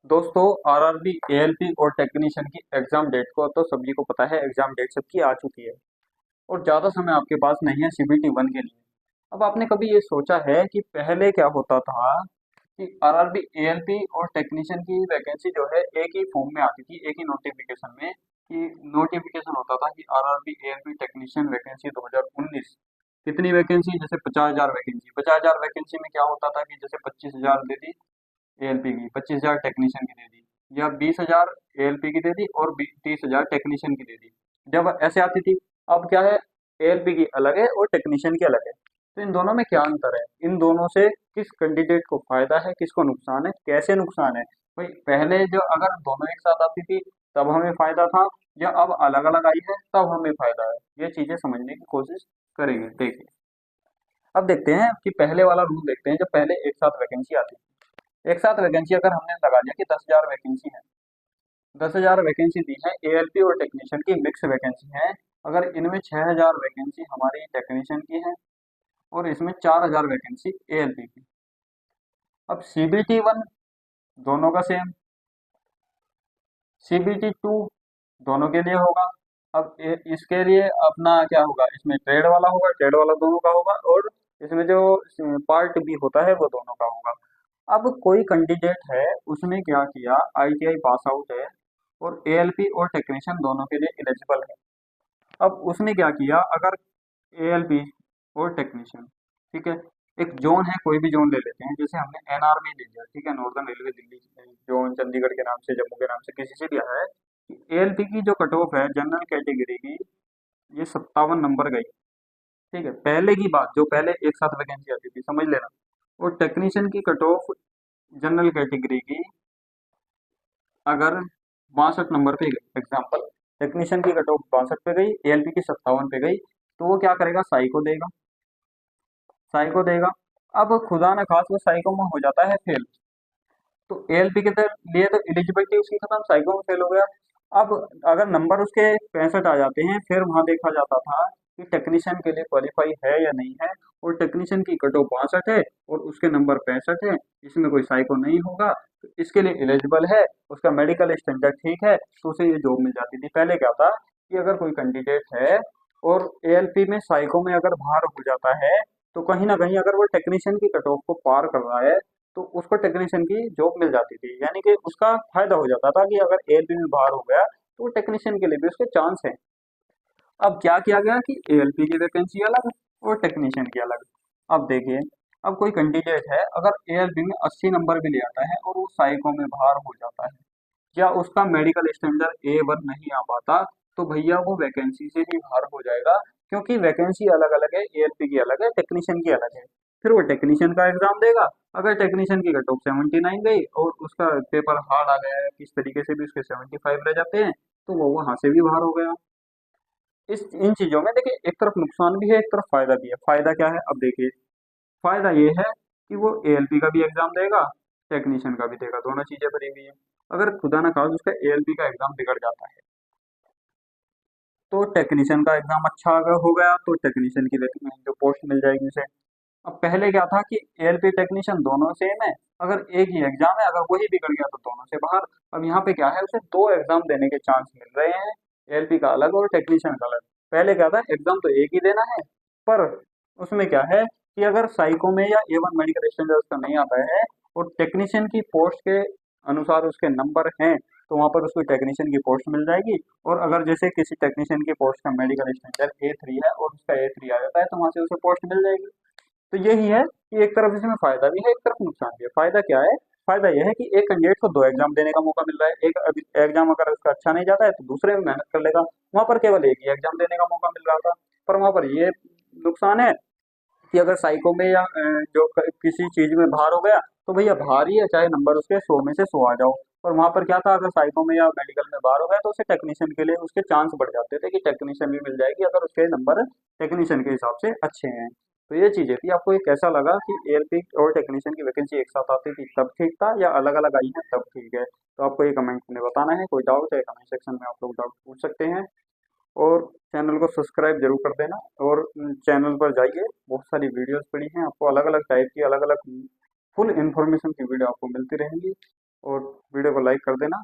दोस्तों RRB ALP और technician की एग्जाम डेट को तो सभी को पता है। एग्जाम डेट सबकी आ चुकी है और ज़्यादा समय आपके पास नहीं है सीबीटी वन के लिए। अब आपने कभी ये सोचा है कि पहले क्या होता था कि आरआरबी एएलपी और टेक्नीशियन की वैकेंसी जो है एक ही फॉर्म में आती थी, एक ही नोटिफिकेशन में। कि नोटिफिकेशन होता था कि आरआरबी एएलपी टेक्नीशियन वैकेंसी 2019। कितनी वैकेंसी? जैसे 50,000 वैकेंसी। 50,000 वैकेंसी में क्या होता था कि जैसे 25,000 दे दी एएलपी की, 25,000 टेक्नीशियन की दे दी, या 20,000 एएलपी की दे दी और 30,000 टेक्नीशियन की दे दी। जब ऐसे आती थी। अब क्या है, एएलपी की अलग है और टेक्नीशियन की अलग है। तो इन दोनों में क्या अंतर है? इन दोनों से किस कैंडिडेट को फायदा है, किसको नुकसान है, कैसे नुकसान है? भाई पहले जो अगर दोनों एक साथ आती थी तब हमें फायदा था, या अब अलग अलग आई है तब हमें फायदा है? ये चीजें समझने की कोशिश करेंगे। देखिए, अब देखते हैं कि पहले वाला रूल देखते हैं। जब पहले एक साथ वैकेंसी आती थी, एक साथ वैकेंसी अगर हमने लगा दिया कि 10,000 वैकेंसी है, 10,000 वैकेंसी दी है एएलपी और टेक्नीशियन की, मिक्स वैकेंसी है। अगर इनमें 6,000 वैकेंसी हमारी टेक्नीशियन की है और इसमें 4,000 वैकेंसी एएलपी की। अब सीबीटी वन दोनों का सेम, सीबीटी टू दोनों के लिए होगा। अब इसके लिए अपना क्या होगा, इसमें ट्रेड वाला होगा, ट्रेड वाला दोनों का होगा, और इसमें जो पार्ट बी होता है वो दोनों का होगा। अब कोई कैंडिडेट है, उसने क्या किया, आईटीआई पास आउट है और एएलपी और टेक्नीशियन दोनों के लिए एलिजिबल है। अब उसने क्या किया, अगर एएलपी और टेक्नीशियन, ठीक है, एक जोन है, कोई भी जोन ले लेते हैं, जैसे हमने एनआर में ले लिया, ठीक है, northern railway Delhi zone, Chandigarh के नाम से, जम्मू के नाम से, किसी से भी आया है। एएलपी की जो कट ऑफ है जनरल कैटेगरी की, ये 57 नंबर गई। ठीक है, पहले की बात, जो पहले एक साथ वैकेंसी आती थी, समझ लेना। और टेक्नीशियन की कट ऑफ जनरल कैटेगरी की अगर 62 नंबर पे गई, एग्जाम्पल, टेक्नीशियन की कट ऑफ 62 पे गई, एएलपी की 57 पे गई, तो वो क्या करेगा, साई को देगा, साई को देगा। अब खुदा न खास वो साइको में हो जाता है फेल, तो एएलपी के लिए तो एलिजिबिलिटी उसकी खत्म, साइको में फेल हो गया। अब अगर नंबर उसके 65 आ जाते हैं, फिर वहां देखा जाता था कि टेक्नीशियन के लिए क्वालिफाई है या नहीं है। और टेक्नीशियन की कट ऑफ 62 है और उसके नंबर 65 है, इसमें कोई साइको नहीं होगा, तो इसके लिए एलिजिबल है, उसका मेडिकल स्टैंडर्ड ठीक है, तो उसे ये जॉब मिल जाती थी। पहले क्या था कि अगर कोई कैंडिडेट है और एएलपी में साइको में अगर बाहर हो जाता है, तो कहीं ना कहीं अगर वो टेक्नीशियन की कट ऑफ को पार कर रहा है, तो उसको टेक्नीशियन की जॉब मिल जाती थी। यानी कि उसका फायदा हो जाता था कि अगर एएलपी में बाहर हो गया तो वो टेक्नीशियन के लिए भी उसके चांस है। अब क्या किया गया कि एएलपी की वैकेंसी अलग और टेक्नीशियन की अलग। अब देखिए, अब कोई कैंडिडेट है, अगर एएलपी में 80 नंबर भी ले आता है और वो साइको में बाहर हो जाता है, या उसका मेडिकल स्टैंडर्ड A1 नहीं आ पाता, तो भैया वो वैकेंसी से भी बाहर हो जाएगा। क्योंकि वैकेंसी अलग अलग है, एएलपी की अलग है, टेक्नीशियन की अलग है। फिर वो टेक्नीशियन का एग्जाम देगा। अगर टेक्नीशियन की कट ऑफ 79 गई और उसका पेपर हार्ड आ गया है, किस तरीके से भी उसके 75 रह जाते हैं, तो वो वहां से भी बाहर हो गया। इस इन चीजों में देखिए, एक तरफ नुकसान भी है, एक तरफ फायदा भी है। फायदा क्या है, अब देखिए, फायदा ये है कि वो एएलपी का भी एग्जाम देगा, टेक्नीशियन का भी देगा, दोनों चीजें भरी हुई है। अगर खुदा ना खास उसका एएलपी का एग्जाम बिगड़ जाता है, तो टेक्नीशियन का एग्जाम अच्छा अगर हो गया तो टेक्नीशियन की जो पोस्ट मिल जाएगी उसे। अब पहले क्या था कि एएलपी टेक्नीशियन दोनों सेम है, अगर एक ही एग्जाम है, अगर वही बिगड़ गया तो दोनों से बाहर। अब यहाँ पे क्या है, उसे दो एग्जाम देने के चांस मिल रहे हैं, एएलपी का अलग और टेक्नीशियन का अलग। पहले क्या था, एग्जाम तो एक ही देना है, पर उसमें क्या है कि अगर साइको में या A1 मेडिकल स्टैंडर्ड उसका नहीं आता है और टेक्नीशियन की पोस्ट के अनुसार उसके नंबर हैं, तो वहां पर उसको टेक्नीशियन की पोस्ट मिल जाएगी। और अगर जैसे किसी टेक्नीशियन की पोस्ट का मेडिकल स्टैंडर्ड A3 है और उसका A3 आ जाता है, तो वहां से उसे पोस्ट मिल जाएगी। तो यही है कि एक तरफ इसमें फायदा भी है, एक तरफ नुकसान भी है। फायदा क्या है, फायदा यह है कि एक कैंडिडेट को दो एग्जाम देने का मौका मिल रहा है। एक एग्जाम अगर उसका अच्छा नहीं जाता है तो दूसरे में मेहनत कर लेगा। वहां पर केवल एक ही एग्जाम देने का मौका मिल रहा था, पर वहां पर ये नुकसान है कि अगर साइको में या जो किसी चीज में बाहर हो गया, तो भैया बाहर ही है, चाहे नंबर उसके 100 में से 100 आ जाओ। और वहां पर क्या था, अगर साइको में या मेडिकल में बाहर हो गया, तो उसे टेक्नीशियन के लिए उसके चांस बढ़ जाते थे कि टेक्नीशियन भी मिल जाएगी, अगर उसके नंबर टेक्नीशियन के हिसाब से अच्छे हैं। तो ये चीजें थी। आपको ये कैसा लगा कि एएलपी और टेक्नीशियन की वैकेंसी एक साथ आती थी तब ठीक था, या अलग अलग आई है तब ठीक है? तो आपको ये कमेंट में बताना है। कोई डाउट है, कमेंट सेक्शन में आप लोग डाउट पूछ सकते हैं। और चैनल को सब्सक्राइब जरूर कर देना। और चैनल पर जाइए, बहुत सारी वीडियोस पड़ी हैं, आपको अलग अलग टाइप की, अलग अलग फुल इन्फॉर्मेशन की वीडियो आपको मिलती रहेंगी। और वीडियो को लाइक कर देना।